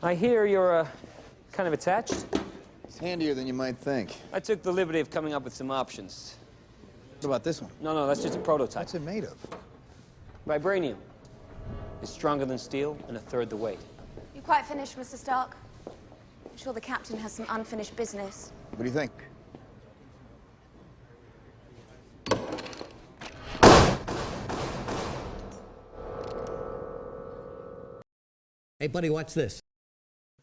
I hear you're kind of attached. It's handier than you might think. I took the liberty of coming up with some options. What about this one? No, that's just a prototype. What's it made of? Vibranium. It's stronger than steel and a third the weight. You quite finished, Mr. Stark? I'm sure the captain has some unfinished business. What do you think? Hey, buddy, watch this.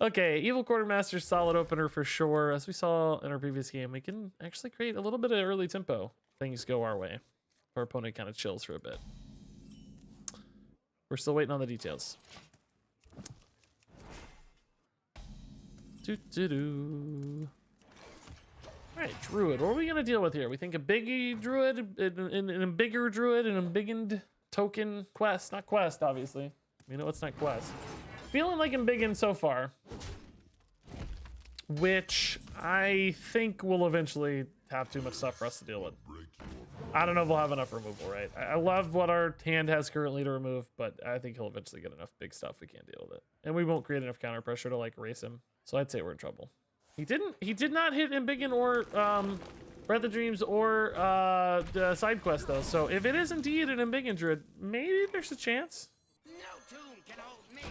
Okay, Evil Quartermaster, solid opener for sure. As we saw in our previous game, we can actually create a little bit of early tempo. Things go our way. Our opponent kind of chills for a bit. We're still waiting on the details. Doo-doo-doo. All right, Druid. What are we going to deal with here? We think a biggie Druid, and a bigger Druid, and a embiggened token quest. Not quest, obviously. We know it's not quest. Feeling like embiggened so far. Which I think will eventually have too much stuff for us to deal with. I don't know if we'll have enough removal, right? I love what our hand has currently to remove, but I think he'll eventually get enough big stuff we can't deal with it. And we won't create enough counter pressure to like race him. So I'd say we're in trouble. He did not hit Embiggen or Breath of Dreams or the side quest though. So if it is indeed an Embiggen Druid, maybe there's a chance. No tomb can hold me.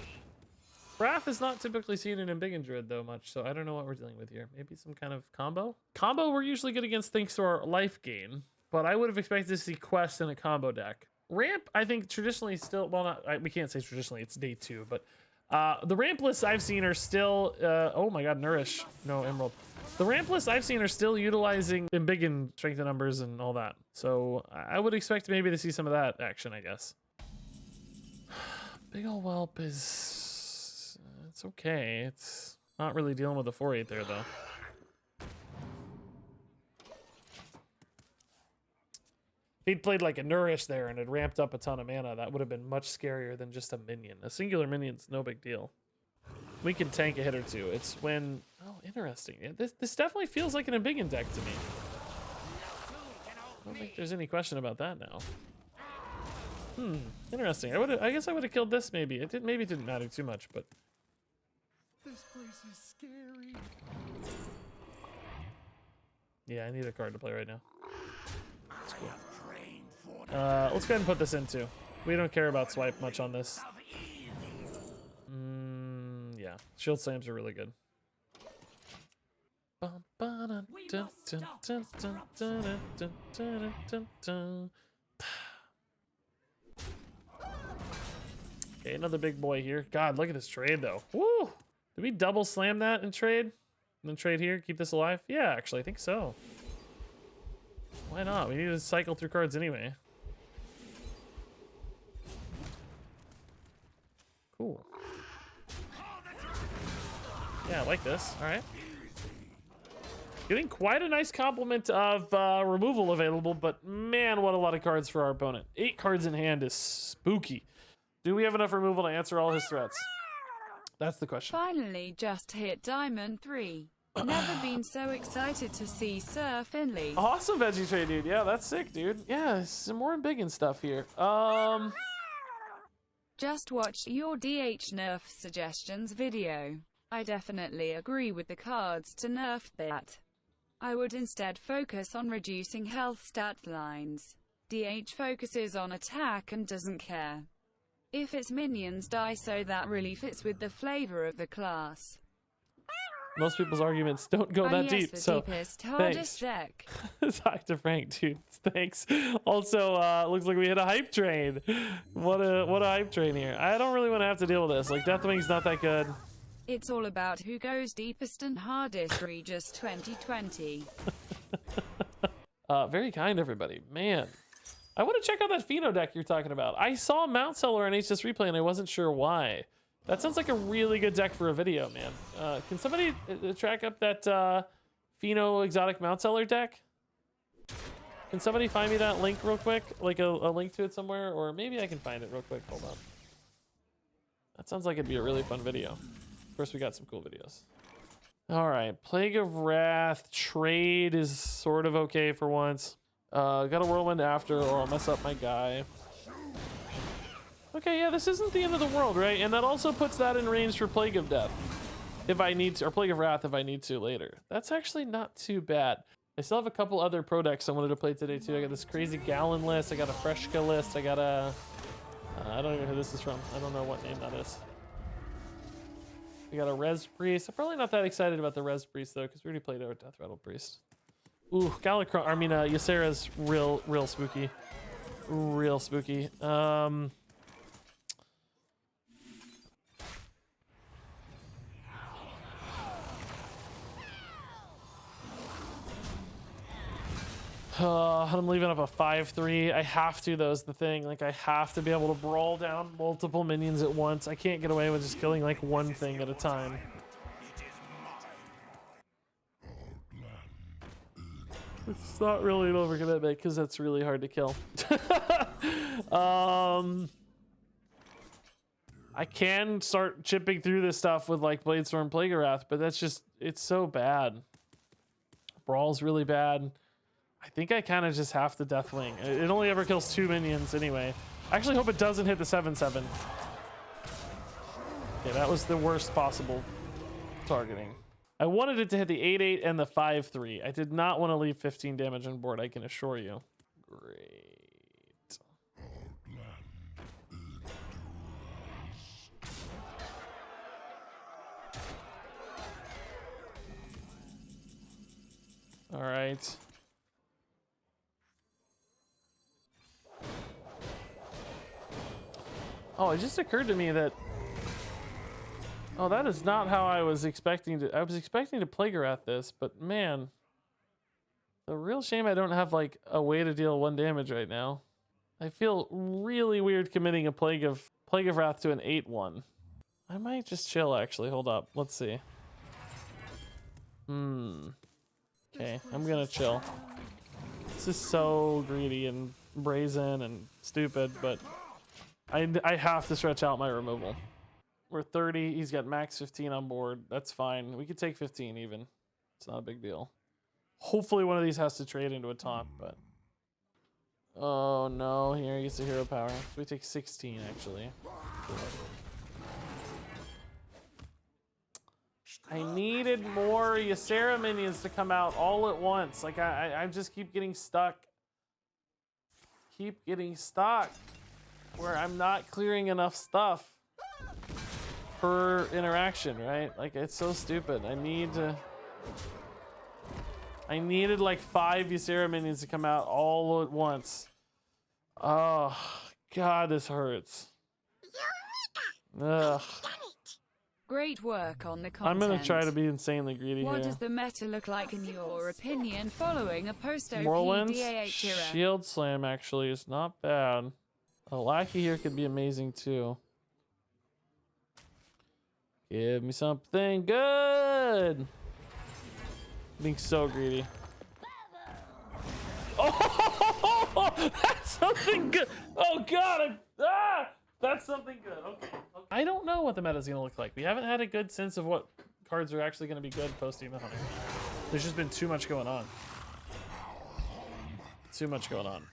Wrath is not typically seen in Embiggen Druid though much, so I don't know what we're dealing with here. Maybe some kind of combo? Combo we're usually good against thanks to our life gain, but I would have expected to see quest in a combo deck. Ramp, I think traditionally still, well not, we can't say traditionally, it's day 2, but the ramp lists I've seen are still, oh my god, Nourish, no Emerald. The ramp lists I've seen are still utilizing Embiggen strength of numbers and all that. So I would expect maybe to see some of that action, I guess. Big ol' Whelp is, it's okay. It's not really dealing with the 4/8 there though. If he'd played like a Nourish there and had ramped up a ton of mana, that would have been much scarier than just a minion. A singular minion's no big deal. We can tank a hit or two. It's when, oh, interesting. Yeah, this definitely feels like an Embiggen deck to me. I don't think there's any question about that now. Interesting. I guess I would have killed this maybe. It didn't matter too much, but This place is scary. yeah, I need a card to play right now. That's cool. Let's go ahead and put this in too. We don't care about swipe much on this. Yeah, shield slams are really good. Okay, another big boy here. God, look at this trade though. Woo! Did we double slam that and trade? And then trade here, keep this alive? Yeah, actually, I think so. Why not? We need to cycle through cards anyway. Cool. Yeah, I like this. All right. Getting quite a nice complement of removal available, but man, what a lot of cards for our opponent. 8 cards in hand is spooky. Do we have enough removal to answer all his threats? That's the question. Finally just hit Diamond 3. Never been so excited to see Sir Finley. Awesome veggie trade, dude. Yeah, that's sick, dude. Yeah, some more Embiggen stuff here. Just watched your DH nerf suggestions video. I definitely agree with the cards to nerf that. I would instead focus on reducing health stat lines. DH focuses on attack and doesn't care if its minions die, so that really fits with the flavor of the class. Most people's arguments don't go that deep, so deepest, hardest deck. Talk to Frank, dude. Thanks. Also, looks like we hit a hype train. What a hype train here. I don't really want to have to deal with this. Like, Deathwing's not that good. It's all about who goes deepest and hardest. Regis 2020. Very kind, everybody. Man, I want to check out that Pheno deck you're talking about. I saw Mount Seller on HS Replay, and I wasn't sure why. That sounds like a really good deck for a video, man. Can somebody track up that Pheno Exotic Mount Seller deck? Can somebody find me that link real quick? Like a link to it somewhere? Or maybe I can find it real quick. Hold on. That sounds like it'd be a really fun video. Of course, we got some cool videos. All right. Plague of Wrath. Trade is sort of okay for once. Got a Whirlwind after, or I'll mess up my guy. Okay, yeah, this isn't the end of the world, right? And that also puts that in range for Plague of Death, if I need to, or Plague of Wrath if I need to later. That's actually not too bad. I still have a couple other pro decks I wanted to play today too. I got this crazy Gallon list, I got a Freshka list, I got a... I don't even know who this is from. I don't know what name that is. We got a Res Priest. I'm probably not that excited about the Res Priest though, because we already played our Death Rattle Priest. Ooh, Ysera's real spooky. Real spooky. I'm leaving up a 5/3. I have to, though, is the thing. Like, I have to be able to brawl down multiple minions at once. I can't get away with just killing, like, one thing at a time. It's not really an overcommitment, because that's really hard to kill. I can start chipping through this stuff with, like, Bladestorm Plague of Wrath, but that's just... It's so bad. Brawl's really bad. I think I kind of just have to Deathwing. It only ever kills 2 minions anyway. I actually hope it doesn't hit the 7/7. Okay, that was the worst possible targeting. I wanted it to hit the 8/8 and the 5/3. I did not want to leave 15 damage on board, I can assure you. Great. All right. Oh, it just occurred to me that... Oh, that is not how I was expecting to... I was expecting to Plague of Wrath this, but man... The real shame I don't have, like, a way to deal 1 damage right now. I feel really weird committing a Plague of Wrath to an 8/1. I might just chill, actually. Hold up. Let's see. Okay, I'm gonna chill. This is so greedy and brazen and stupid, but... I have to stretch out my removal. We're 30. He's got max 15 on board. That's fine. We could take 15 even. It's not a big deal. Hopefully one of these has to trade into a taunt, but... Oh no, here he gets the hero power. So we take 16 actually. I needed more Ysera minions to come out all at once. Like I just keep getting stuck. Keep getting stuck. Where I'm not clearing enough stuff per interaction, right? Like, it's so stupid. I needed like 5 Ysera minions to come out all at once. Oh, God, this hurts. Ugh. Great work on the content. I'm gonna try to be insanely greedy What here. does the meta look like in your opinion following a post-OP Morwinds, DAH era? Shield Slam actually is not bad. A Lackey here could be amazing too. Give me something good. Being so greedy. Oh, that's something good. Oh God, that's something good. Okay. I don't know what the meta's gonna look like. We haven't had a good sense of what cards are actually gonna be good post-Demon Hunter. There's just been too much going on. Too much going on.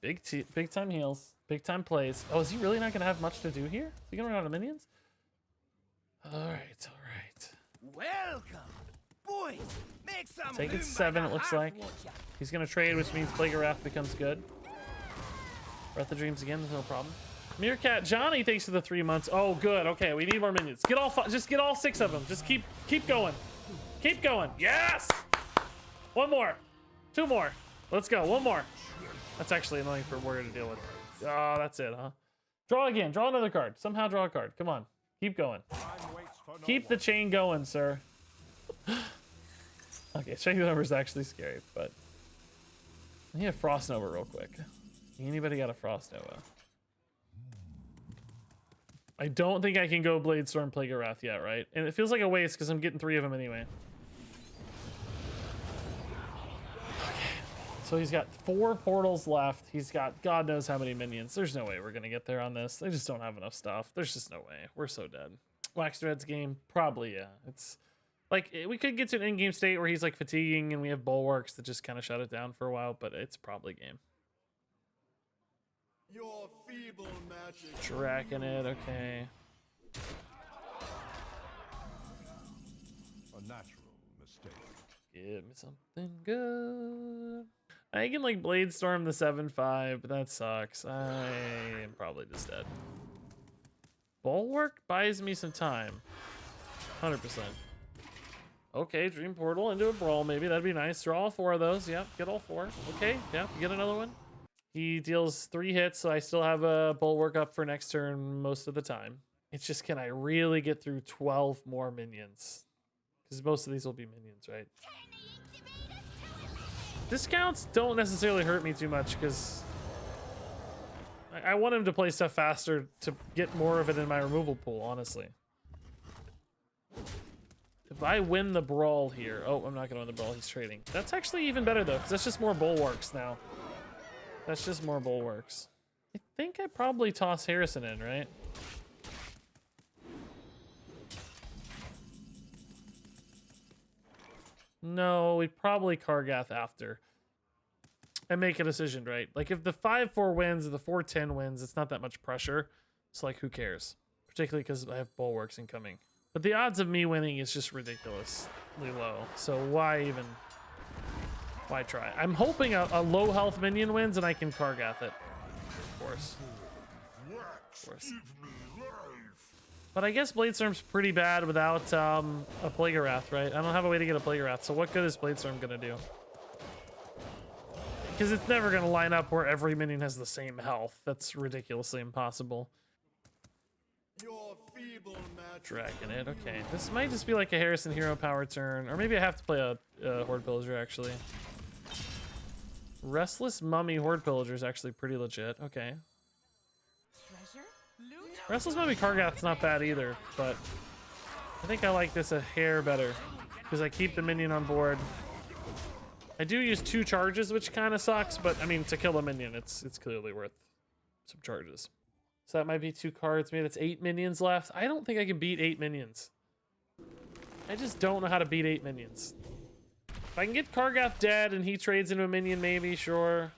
Big time heals, big time plays. Oh, is he really not gonna have much to do here? Is he gonna run out of minions? All right. Welcome, boys. Make some Take it room 7, by it the looks hearth, like. won't ya? He's gonna trade, which means Plague of Wrath becomes good. Breath of Dreams again, there's no problem. Meerkat Johnny, thanks for the 3 months. Oh, good. Okay, we need more minions. Just get all 6 of them. Just keep going. Keep going. Yes. 1 more. 2 more. Let's go. 1 more. That's actually annoying for Warrior to deal with. Oh, that's it, huh? Draw again. Draw another card. Somehow draw a card. Come on. Keep going. Keep the chain going, sir. Okay, checking the number is actually scary, but I need a Frost Nova real quick. Anybody got a Frost Nova? I don't think I can go Bladestorm Plague of Wrath yet, right? And it feels like a waste because I'm getting 3 of them anyway. So he's got 4 portals left. He's got God knows how many minions. There's no way we're gonna get there on this. They just don't have enough stuff. There's just no way. We're so dead. Wax Threads game? Probably, yeah. It's like, we could get to an in-game state where he's like fatiguing and we have Bulwarks that just kind of shut it down for a while, but it's probably game. Your feeble magic. Tracking it, okay. A natural mistake. Give me something good. I can like Blade Storm the 7/5, but that sucks. I am probably just dead. Bulwark buys me some time. 100%. Okay, Dream Portal into a Brawl maybe. That'd be nice. Draw all 4 of those. Yep, get all 4. Okay, yeah, get another one. He deals 3 hits, so I still have a Bulwark up for next turn most of the time. It's just, can I really get through 12 more minions? Because most of these will be minions, right? Discounts don't necessarily hurt me too much, because I want him to play stuff faster to get more of it in my removal pool, honestly. If I win the Brawl here... Oh, I'm not going to win the Brawl. He's trading. That's actually even better, though, because that's just more Bulwarks now. That's just more Bulwarks. I think I probably toss Harrison in, right? No, we'd probably Kargath after. And make a decision, right? Like, if the 5-4 wins or the 4-10 wins, it's not that much pressure. So, like, who cares? Particularly because I have Bulwarks incoming. But the odds of me winning is just ridiculously low. So why even... Why try? I'm hoping a low health minion wins and I can Kargath it. Of course. Of course. But I guess Bladestorm's pretty bad without a Plague of Wrath, right? I don't have a way to get a Plague of Wrath, so what good is Bladestorm gonna do? Because it's never gonna line up where every minion has the same health. That's ridiculously impossible. Your feeble magic. Dragging it, okay. This might just be like a Harrison hero power turn, or maybe I have to play a Hoard Pillager, actually. Restless Mummy Hoard Pillager is actually pretty legit, okay. Restless Mummy Kargath's not bad either, but I think I like this a hair better because I keep the minion on board. I do use 2 charges, which kind of sucks, but I mean, to kill a minion, it's clearly worth some charges. So that might be 2 cards. Maybe that's 8 minions left. I don't think I can beat 8 minions. I just don't know how to beat 8 minions. If I can get Kargath dead and he trades into a minion, maybe, sure.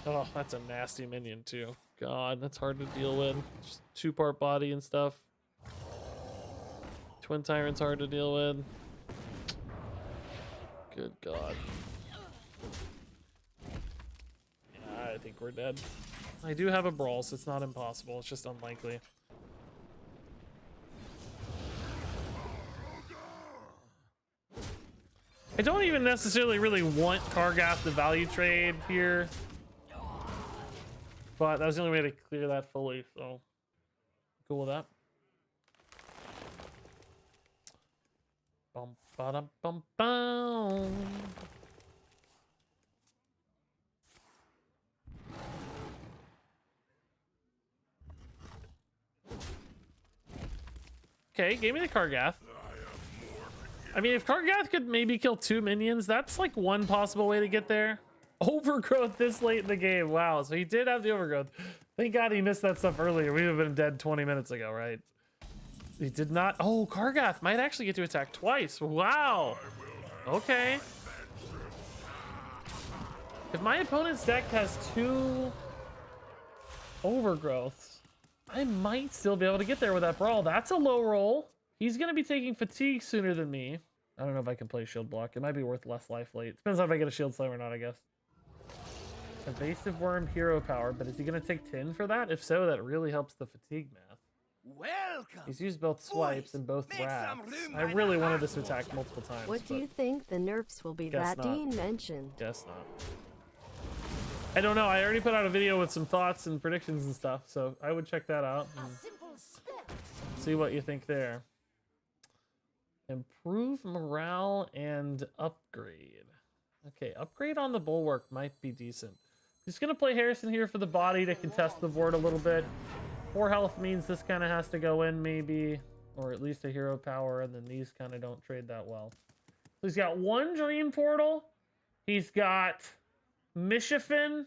Oh, that's a nasty minion too. God, that's hard to deal with. Just 2-part body and stuff. Twin Tyrant's hard to deal with. Good God. Yeah, I think we're dead. I do have a Brawl, so it's not impossible. It's just unlikely. I don't even necessarily really want Kargath to value trade here. But that was the only way to clear that fully, so cool with that. Bum ba dum bum bum. Okay, gave me the Kargath. I mean, if Kargath could maybe kill 2 minions, that's like one possible way to get there. Overgrowth this late in the game. Wow, so he did have the Overgrowth. Thank God he missed that stuff earlier. We would have been dead 20 minutes ago, right? He did not. Oh, Kargath might actually get to attack twice. Wow. Okay. If my opponent's deck has 2 Overgrowths, I might still be able to get there with that Brawl. That's a low roll. He's going to be taking fatigue sooner than me. I don't know if I can play shield block. It might be worth less life late. Depends on if I get a shield slam or not, I guess. Evasive Worm hero power, but is he going to take 10 for that? If so, that really helps the fatigue math. Welcome. He's used both swipes and both wraps. I really wanted this to attack multiple times. What do you think the nerfs will be that not. Dean mentioned? Guess not. I don't know. I already put out a video with some thoughts and predictions and stuff, so I would check that out and see what you think there. Improve morale and upgrade. Okay, upgrade on the Bulwark might be decent. Just gonna play Harrison here for the body to contest the board a little bit. 4 health means this kind of has to go in maybe, or at least a hero power, and then these kind of don't trade that well. So he's got 1 Dream Portal. He's got Mishafin,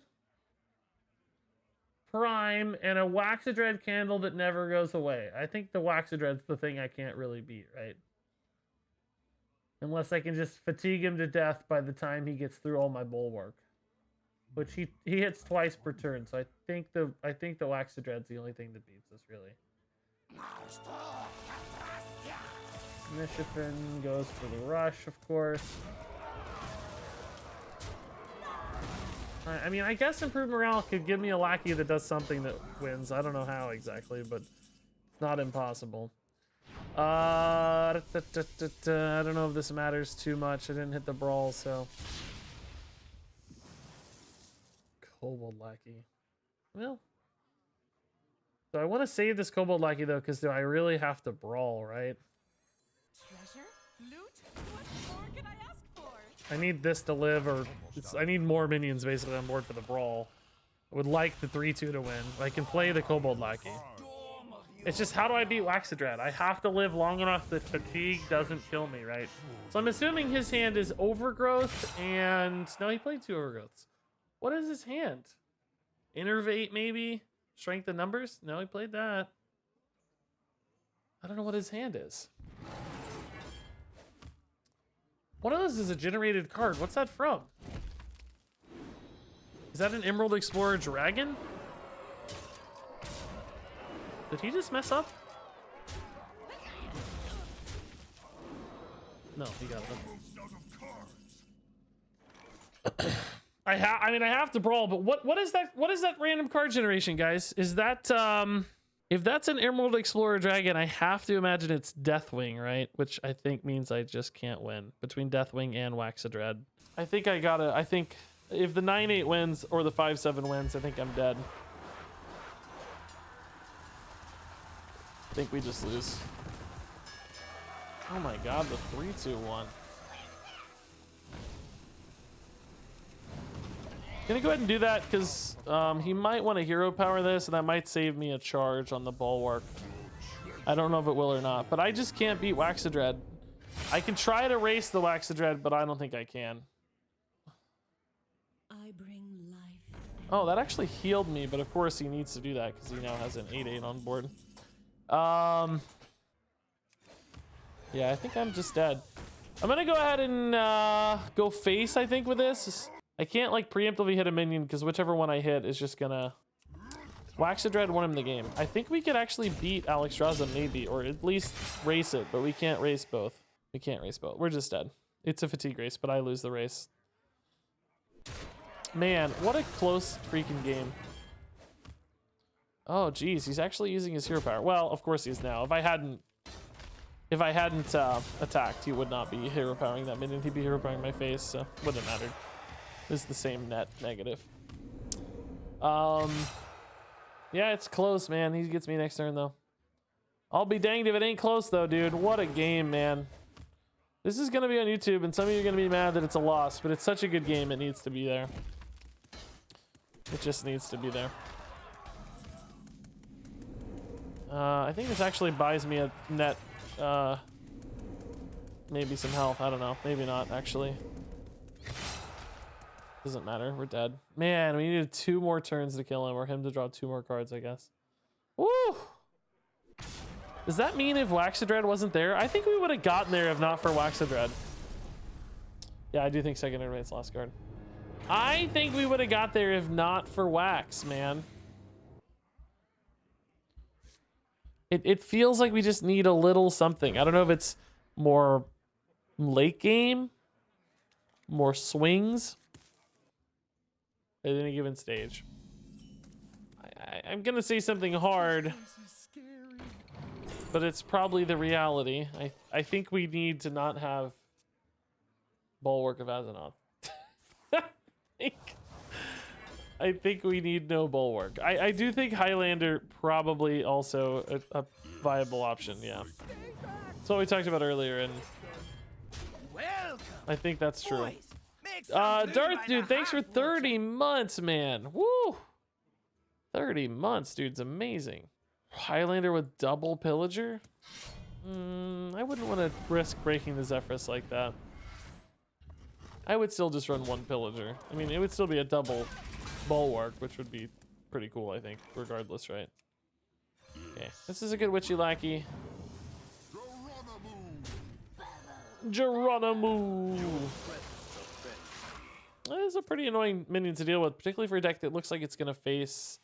Prime, and a Waxadread candle that never goes away. I think the Waxadread's the thing I can't really beat, right? Unless I can just fatigue him to death by the time he gets through all my Bulwark. which he hits twice per turn. So I think the Waxadread's the only thing that beats us really. Nishifin goes for the rush, of course. I mean, I guess improved morale could give me a lackey that does something that wins. I don't know how exactly, but it's not impossible. I don't know if this matters too much. I didn't hit the brawl, so. Kobold lackey. Well. So I want to save this kobold lackey though, because do I really have to brawl, right? Treasure? Loot? What more can I ask for? I need this to live, or I need more minions basically on board for the brawl. I would like the 3-2 to win. I can play the kobold lackey. It's just, how do I beat Waxadread? I have to live long enough that fatigue doesn't kill me, right? So I'm assuming his hand is Overgrowth, and no, he played 2 Overgrowths. What is his hand? Innervate, maybe? Strength in numbers? No, he played that. I don't know what his hand is. One of those is a generated card. What's that from? Is that an Emerald Explorer Dragon? Did he just mess up? No, he got it. I mean, I have to brawl, but what is that? What is that random card generation, guys? Is that if that's an Emerald Explorer Dragon, I have to imagine it's Deathwing, right? Which I think means I just can't win between Deathwing and Waxadread. I think I gotta. I think if the 9-8 wins or the 5-7 wins, I think I'm dead. I think we just lose. Oh my god, the 3-2-1. Gonna go ahead and do that because he might want to hero power this, and that might save me a charge on the Bulwark. I don't know if it will or not, but I just can't beat Waxadread. I can try to race the Waxadread, but I don't think I can. I bring life. Oh, that actually healed me, but of course he needs to do that because he now has an 8-8 on board. Yeah, I think I'm just dead. I'm gonna go ahead and go face, I think, with this. I can't like preemptively hit a minion because whichever one I hit is just gonna. Waxadread won him the game. I think we could actually beat Alexstrasza maybe, or at least race it, but we can't race both. We can't race both. We're just dead. It's a fatigue race, but I lose the race. Man, what a close freaking game. Oh geez, he's actually using his hero power. Well, of course he is now. If I hadn't attacked, he would not be hero powering that minion. He'd be hero powering my face, so wouldn't have mattered. This is the same net negative. Yeah, it's close, man. He gets me next turn though. I'll be danged if it ain't close though, dude. What a game, man. This is gonna be on YouTube, and some of you are gonna be mad that it's a loss, but it's such a good game. It needs to be there. It just needs to be there. I think this actually buys me a net, maybe some health. I don't know. Maybe not, actually. Doesn't matter. We're dead. Man, we needed 2 more turns to kill him, or him to draw 2 more cards, I guess. Woo! Does that mean if Waxadread wasn't there? I think we would have gotten there if not for Waxadread. Yeah, I do think second innovate's last card. I think we would have got there if not for Wax, man. It feels like we just need a little something. I don't know if it's more late game, more swings at any given stage. I'm gonna say something hard, but it's probably the reality. I think we need to not have Bulwark of Azzinoth. I think we need no Bulwark. I do think Highlander probably also a viable option, yeah. That's what we talked about earlier, and I think that's true. Darth, dude, thanks for 30 months, man. Woo! 30 months, dude's amazing. Highlander with double Pillager? I wouldn't want to risk breaking the Zephrys like that. I would still just run 1 Pillager. I mean, it would still be a double Bulwark, which would be pretty cool, I think, regardless, right? Okay, this is a good witchy lackey. Geronimo! That is a pretty annoying minion to deal with, particularly for a deck that looks like it's going to face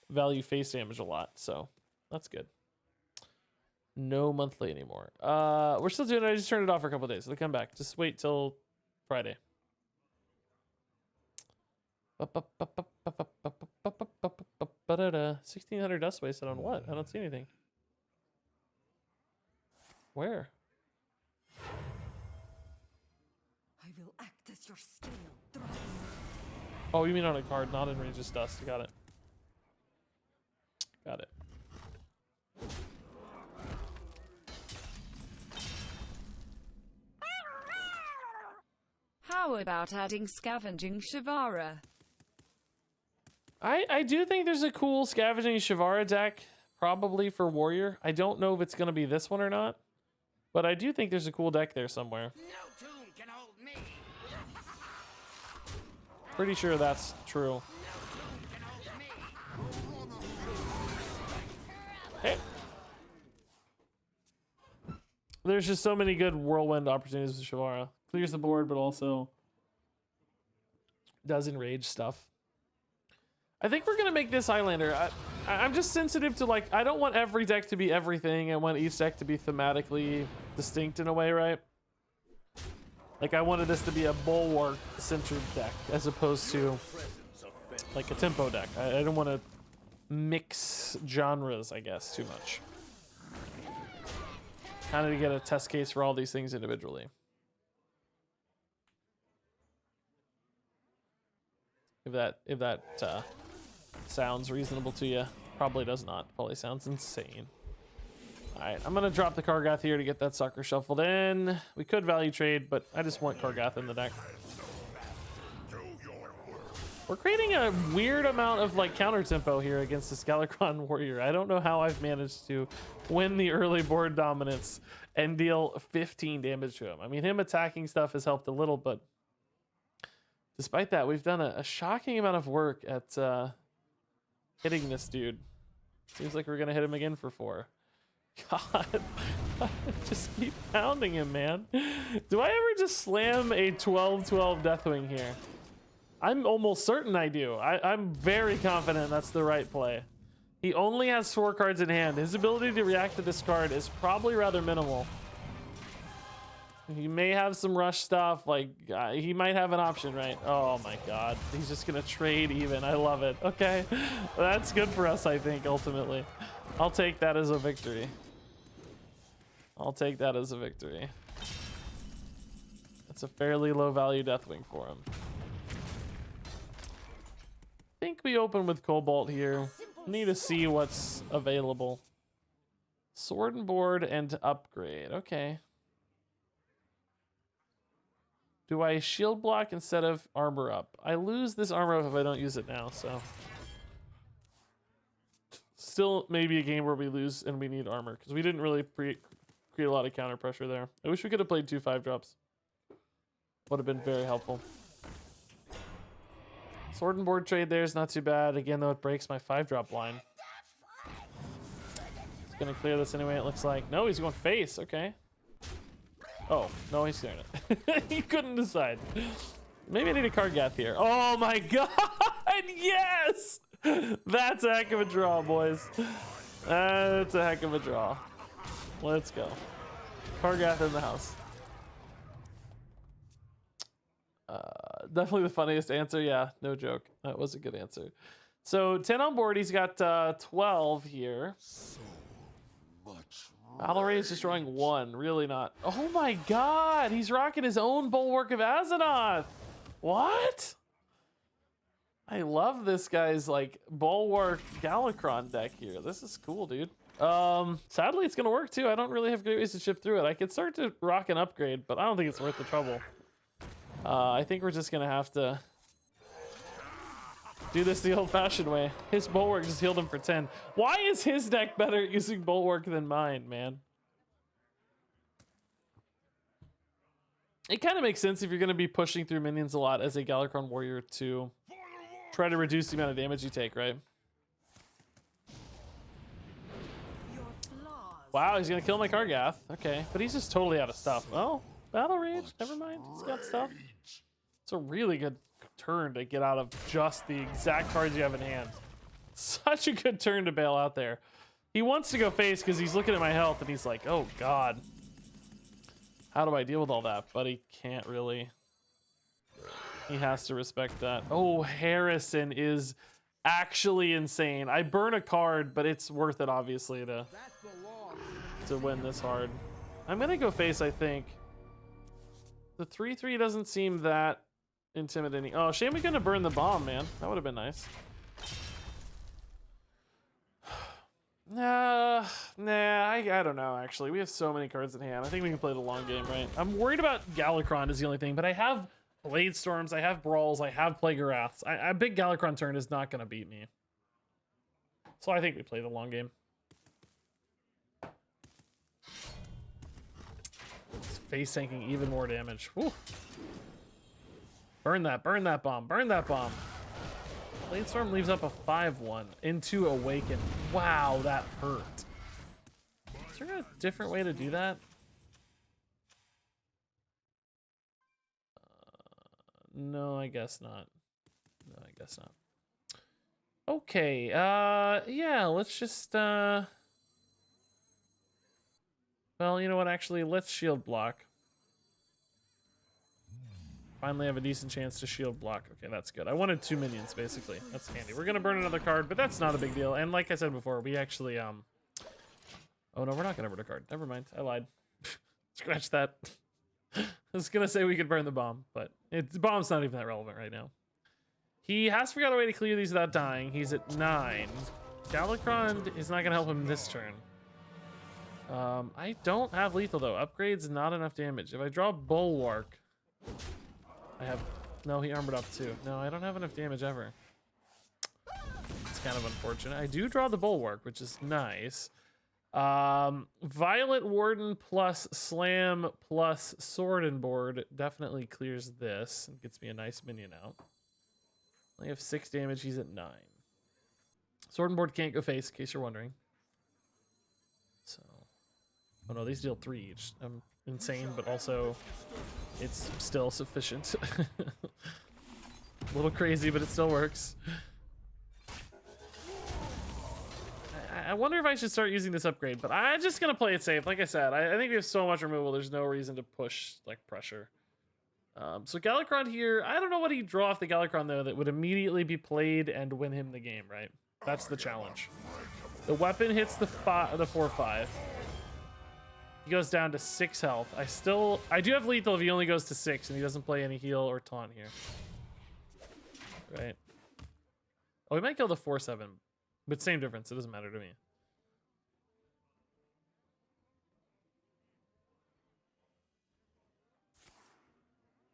value face damage a lot. So that's good. No monthly anymore. We're still doing it. I just turned it off for a couple days. It'll come back. Just wait till Friday. 1600 dust wasted on what? I don't see anything. Where? I will act as your scale. Oh, you mean on a card, not in Range's dust. Got it. Got it. How about adding Scavenging Shavara? I do think there's a cool Scavenging Shavara deck, probably for Warrior. I don't know if it's going to be this one or not, but I do think there's a cool deck there somewhere. No tomb can hold me. Pretty sure that's true. Hey. There's just so many good whirlwind opportunities with Shavara. Clears the board, but also does enrage stuff. I think we're gonna make this Highlander. I'm just sensitive to, like, I don't want every deck to be everything. I want each deck to be thematically distinct in a way, right? Like, I wanted this to be a Bulwark-centered deck as opposed to like a tempo deck. I don't want to mix genres, I guess, too much. Kind of to get a test case for all these things individually. If that sounds reasonable to you. Probably does not. Probably sounds insane. Alright, I'm gonna drop the Kargath here to get that sucker shuffled in. We could value trade, but I just want Kargath in the deck. We're creating a weird amount of, like, counter tempo here against this Galakron Warrior. I don't know how I've managed to win the early board dominance and deal 15 damage to him. I mean, him attacking stuff has helped a little, but despite that, we've done a shocking amount of work at hitting this dude. Seems like we're gonna hit him again for 4. God, just keep pounding him, man. Do I ever just slam a 12-12 Deathwing here? I'm almost certain I do. I'm very confident that's the right play. He only has 4 cards in hand. His ability to react to this card is probably rather minimal. He may have some rush stuff, like he might have an option, right? Oh my god, he's just gonna trade even. I love it. Okay, that's good for us, I think, ultimately. I'll take that as a victory. I'll take that as a victory. That's a fairly low value Deathwing for him. I think we open with Cobalt here. Need to see what's available. Sword and board and upgrade. Okay. Do I shield block instead of armor up? I lose this armor up if I don't use it now, so. Still maybe a game where we lose and we need armor, because we didn't really create a lot of counter pressure there. I wish we could have played 2 5-drops. Would have been very helpful. Sword and board trade there is not too bad. Again, though, it breaks my 5-drop line. He's going to clear this anyway, it looks like. No, he's going face. Okay. Oh, no, he's clearing it. He couldn't decide. Maybe I need a Kargath here. Oh, my God. Yes. That's a heck of a draw, boys. That's a heck of a draw. Let's go. Kargath in the house. Definitely the funniest answer. Yeah, no joke. That was a good answer. So 10 on board. He's got 12 here. So much. Battle Ray is just drawing 1. Really not. Oh my god. He's rocking his own Bulwark of Azzinoth. What? I love this guy's, like, Bulwark Galakron deck here. This is cool, dude. Sadly, it's going to work too. I don't really have great ways to chip through it. I could start to rock an upgrade, but I don't think it's worth the trouble. I think we're just gonna have to do this the old-fashioned way. His Bulwark just healed him for 10. Why is his deck better at using Bulwark than mine, man? It kind of makes sense if you're gonna be pushing through minions a lot as a Galakron Warrior to try to reduce the amount of damage you take, right? Wow, he's gonna kill my Kargath. Okay, but he's just totally out of stuff. Oh, Battle Rage, never mind. He's got stuff. It's a really good turn to get out of just the exact cards you have in hand. Such a good turn to bail out there. He wants to go face because he's looking at my health and he's like, oh god. How do I deal with all that? But he can't really. He has to respect that. Oh, Harrison is actually insane. I burn a card, but it's worth it, obviously, to win this hard. I'm gonna go face, I think. The 3/3 doesn't seem that intimidating. Oh, shame we couldn't burn the bomb, man. That would have been nice. Nah, I don't know, actually. We have so many cards in hand. I think we can play the long game, right? I'm worried about Galakron is the only thing, but I have Blade Storms, I have Brawls, I have Plague of Wraths. A big Galakron turn is not going to beat me. So I think we play the long game. It's face tanking even more damage. Whew. Burn that bomb, burn that bomb. Blade Storm leaves up a 5/1 into Awaken. Wow, that hurt. Is there a different way to do that? No, I guess not. No, I guess not. Okay, yeah, let's just, well, you know what, actually, let's shield block. Finally have a decent chance to shield block. Okay, that's good. I wanted 2 minions, basically. That's handy. We're gonna burn another card, but that's not a big deal. And like I said before, we actually, oh no, we're not gonna burn a card. Never mind, I lied. Scratch that. I was gonna say we could burn the bomb, but the bomb's not even that relevant right now. He has figured out a way to clear these without dying. He's at 9. Galakron is not gonna help him this turn. I don't have lethal though. Upgrade's not enough damage. If I draw Bulwark, I have, no, he armored up too. No, I don't have enough damage ever. It's kind of unfortunate. I do draw the Bulwark, which is nice. Violet Warden plus Slam plus Sword and Board definitely clears this and gets me a nice minion out. I have 6 damage, he's at 9. Sword and Board can't go face, in case you're wondering. So, oh no, these deal 3 each. I'm insane, but also it's still sufficient. A little crazy, but it still works. I wonder if I should start using this upgrade, but I'm just gonna play it safe. Like I said, I think we have so much removal, there's no reason to push like pressure. So Galakron here, I don't know what he'd draw off the Galakron though that would immediately be played and win him the game, right? That's the challenge. The weapon hits the 4/5. He goes down to 6 health. I do have lethal if he only goes to 6 and he doesn't play any heal or taunt here. Right. Oh, he might kill the 4/7, but same difference. It doesn't matter to me.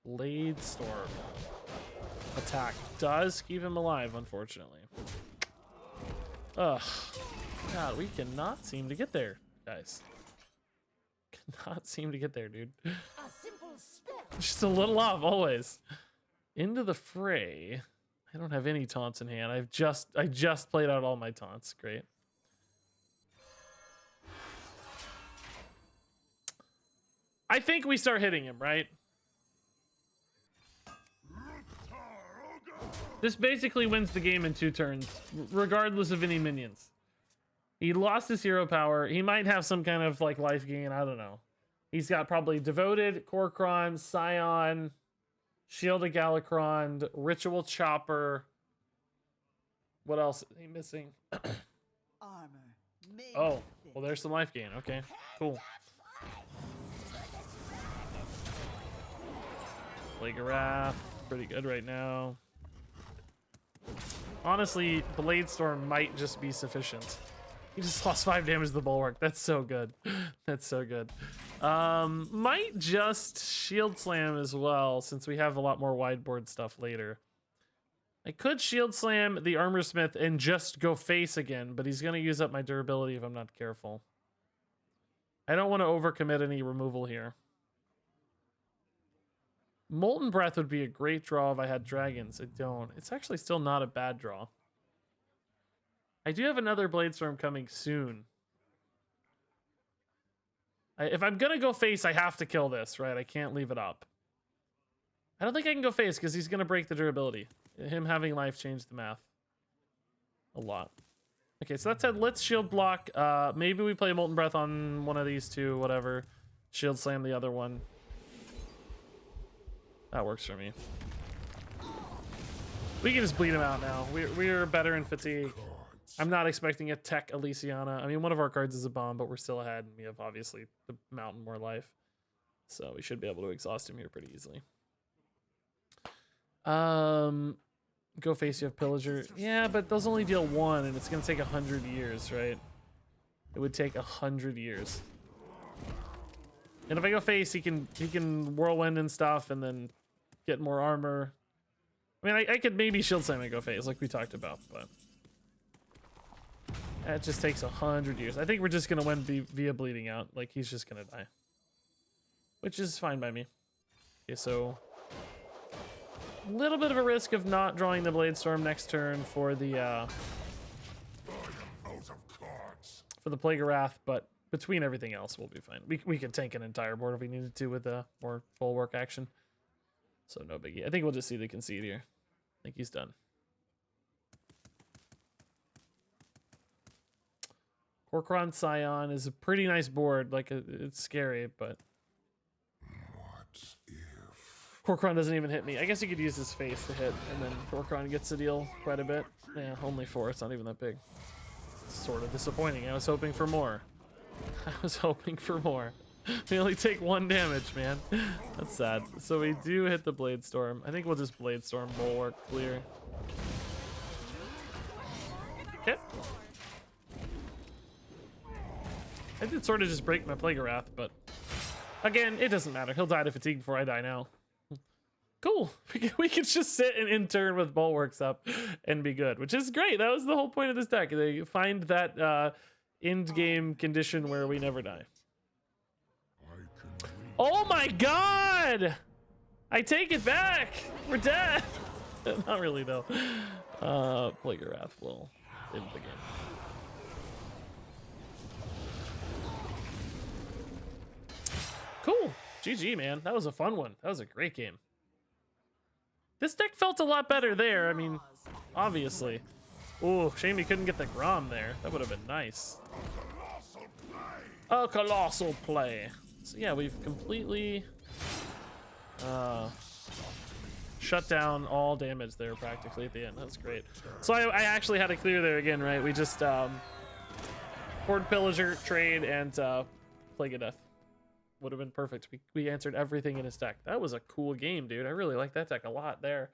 Blade Storm. Attack does keep him alive, unfortunately. Ugh. God, we cannot seem to get there, guys. Cannot seem to get there, dude. Just a little off, always. Into the fray. I don't have any taunts in hand. I just played out all my taunts. Great. I think we start hitting him, right? This basically wins the game in 2 turns, regardless of any minions. He lost his hero power. He might have some kind of like life gain. I don't know. He's got probably Devoted, Korkron, Scion, Shield of Galakron, Ritual Chopper. What else is he missing? Oh, well, there's some life gain. Okay, cool. Plague of Wrath, pretty good right now. Honestly, Blade Storm might just be sufficient. He just lost 5 damage to the Bulwark. That's so good. That's so good. Might just Shield Slam as well, since we have a lot more wideboard stuff later. I could Shield Slam the Armor Smith and just go face again, but he's going to use up my durability if I'm not careful. I don't want to overcommit any removal here. Molten Breath would be a great draw if I had dragons. I don't. It's actually still not a bad draw. I do have another Blade Storm coming soon. If I'm going to go face, I have to kill this, right? I can't leave it up. I don't think I can go face because he's gonna break the durability. Him having life changed the math a lot. Okay, so that said, let's shield block. Maybe we play Molten Breath on one of these two, whatever. Shield slam the other one. That works for me. We can just bleed him out now. We're better in fatigue. I'm not expecting a tech Elysiana. I mean, one of our cards is a bomb, but we're still ahead. And we have obviously the mountain more life. So we should be able to exhaust him here pretty easily. Go face, you have Pillager. Yeah, but those only deal 1, and it's gonna take 100 years, right? It would take 100 years. And if I go face, he can whirlwind and stuff, and then get more armor. I mean, I could maybe shield slam and go face, like we talked about, but that just takes 100 years. I think we're just gonna win via bleeding out. Like, he's just gonna die, which is fine by me. Okay, so a little bit of a risk of not drawing the Blade Storm next turn for the Plague of Wrath, but between everything else, we'll be fine. We can tank an entire board if we needed to with more Bulwark action. So no biggie. I think we'll just see the concede here. I think he's done. Korkron Scion is a pretty nice board. Like, it's scary, but Korkron doesn't even hit me. I guess he could use his face to hit, and then Korkron gets to deal quite a bit. Yeah, only 4. It's not even that big. It's sort of disappointing. I was hoping for more. I was hoping for more. We only take 1 damage, man. That's sad. So we do hit the Blade Storm. I think we'll just Blade Storm Bulwark clear. Okay. I did sort of just break my Plague of Wrath, but again, it doesn't matter. He'll die to fatigue before I die now. Cool. We can just sit and intern with Bulwarks up and be good, which is great. That was the whole point of this deck. They find that end game condition where we never die. Oh my god! I take it back! We're dead! Not really, though. Plague of Wrath will end the game. Cool. GG, man. That was a fun one. That was a great game. This deck felt a lot better there. I mean, obviously. Oh, shame he couldn't get the Grom there. That would have been nice. A colossal play. So yeah, we've completely shut down all damage there practically at the end. That's great. So I actually had to clear there again, right? We just Hoard Pillager, trade, and Plague of Death. Would have been perfect. We answered everything in his deck. That was a cool game, dude. I really like that deck a lot there.